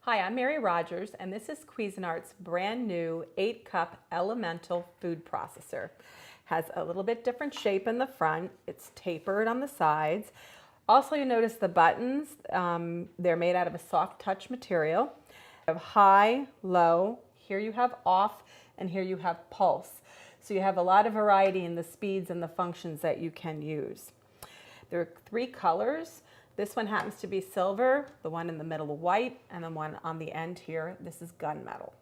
Hi, I'm Mary Rogers, and this is Cuisinart's brand new 8-cup elemental food processor. Has a little bit different shape in the front. It's tapered on the sides. Also, you notice the buttons, they're made out of a soft touch material. You have high, low, here you have off, and here you have pulse. So you have a lot of variety in the speeds and the functions that you can use. There are 3 colors. This one happens to be silver, the one in the middle white, and the one on the end here, this is gunmetal.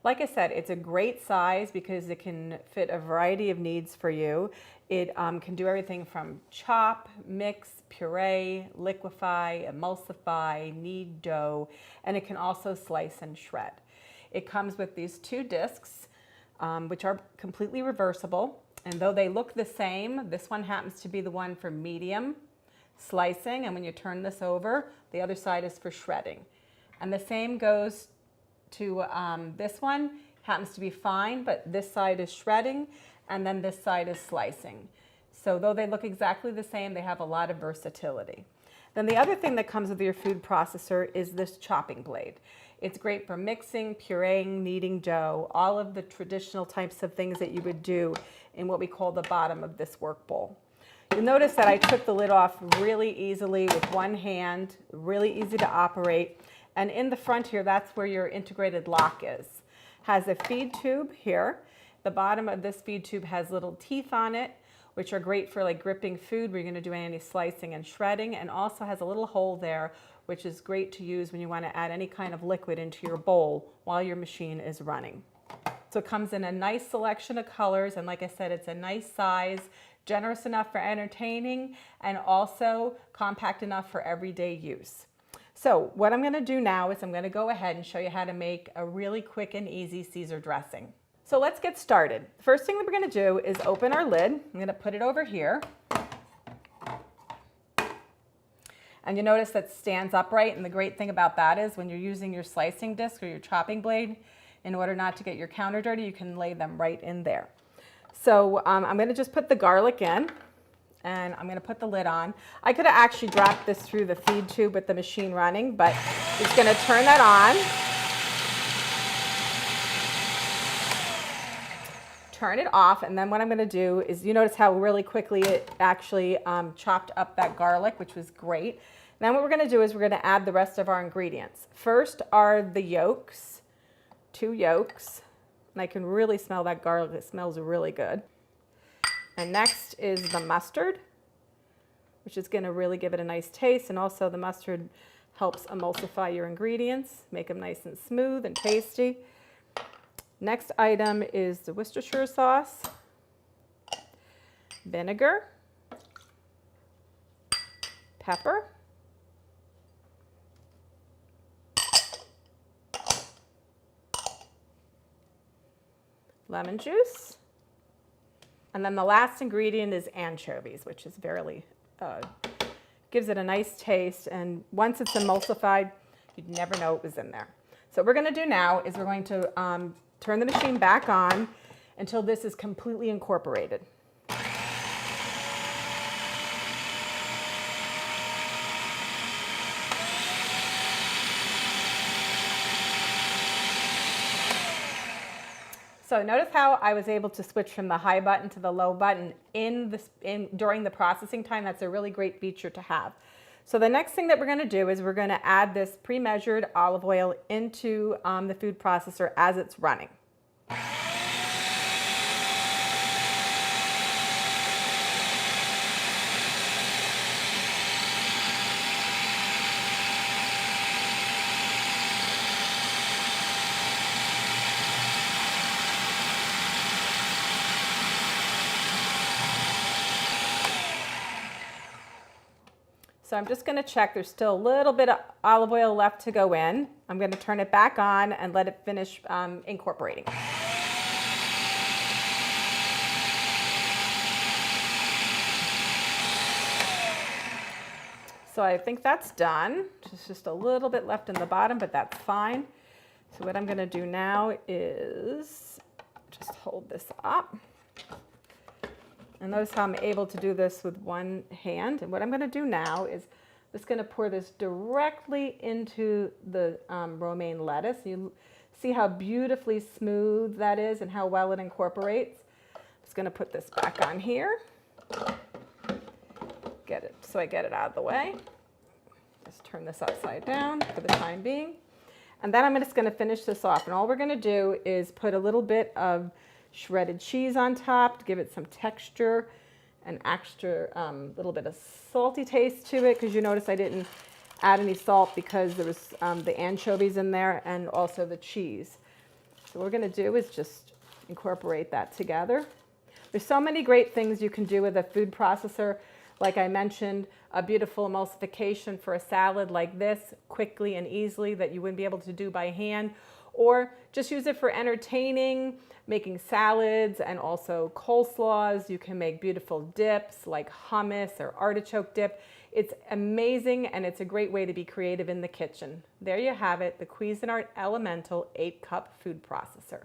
Like I said, it's a great size because it can fit a variety of needs for you. It can do everything from chop, mix, puree, liquefy, emulsify, knead dough, and it can also slice and shred. It comes with these 2 discs, which are completely reversible. And though they look the same, this one happens to be the one for medium slicing, and when you turn this over, the other side is for shredding. And the same goes to this one, happens to be fine, but this side is shredding, and then this side is slicing. So though they look exactly the same, they have a lot of versatility. Then the other thing that comes with your food processor is this chopping blade. It's great for mixing, pureeing, kneading dough, all of the traditional types of things that you would do in what we call the bottom of this work bowl. You'll notice that I took the lid off really easily with one hand, really easy to operate. And in the front here, that's where your integrated lock is. Has a feed tube here. The bottom of this feed tube has little teeth on it, which are great for like gripping food where you're going to do any slicing and shredding, and also has a little hole there, which is great to use when you want to add any kind of liquid into your bowl while your machine is running. So it comes in a nice selection of colors, and like I said, it's a nice size, generous enough for entertaining, and also compact enough for everyday use. So what I'm going to do now is I'm going to go ahead and show you how to make a really quick and easy Caesar dressing. So let's get started. The first thing that we're going to do is open our lid. I'm going to put it over here. And you notice that it stands upright, and the great thing about that is when you're using your slicing disc or your chopping blade, in order not to get your counter dirty, you can lay them right in there. So I'm going to just put the garlic in, and I'm going to put the lid on. I could have actually dropped this through the feed tube with the machine running, but just going to turn that on. Turn it off, and then what I'm going to do is, you notice how really quickly it actually chopped up that garlic, which was great. Then what we're going to do is we're going to add the rest of our ingredients. First are the yolks, 2 yolks. And I can really smell that garlic. It smells really good. And next is the mustard, which is going to really give it a nice taste. And also the mustard helps emulsify your ingredients, make them nice and smooth and tasty. Next item is the Worcestershire sauce, vinegar, pepper, lemon juice, and then the last ingredient is anchovies, which is gives it a nice taste, and once it's emulsified, you'd never know it was in there. So what we're going to do now is we're going to turn the machine back on until this is completely incorporated. So notice how I was able to switch from the high button to the low button during the processing time. That's a really great feature to have. So the next thing that we're going to do is we're going to add this pre-measured olive oil into the food processor as it's running. So I'm just going to check. There's still a little bit of olive oil left to go in. I'm going to turn it back on and let it finish incorporating. So I think that's done. There's just a little bit left in the bottom, but that's fine. So what I'm going to do now is just hold this up. And notice how I'm able to do this with one hand. And what I'm going to do now is just going to pour this directly into the romaine lettuce. You see how beautifully smooth that is and how well it incorporates. I'm just going to put this back on here. Get it so I get it out of the way. Just turn this upside down for the time being. And then I'm just going to finish this off. And all we're going to do is put a little bit of shredded cheese on top to give it some texture and extra little bit of salty taste to it, because you notice I didn't add any salt because there was the anchovies in there and also the cheese. So what we're going to do is just incorporate that together. There's so many great things you can do with a food processor. Like I mentioned, a beautiful emulsification for a salad like this, quickly and easily, that you wouldn't be able to do by hand. Or just use it for entertaining, making salads and also coleslaws. You can make beautiful dips like hummus or artichoke dip. It's amazing, and it's a great way to be creative in the kitchen. There you have it, the Cuisinart Elemental 8-cup food processor.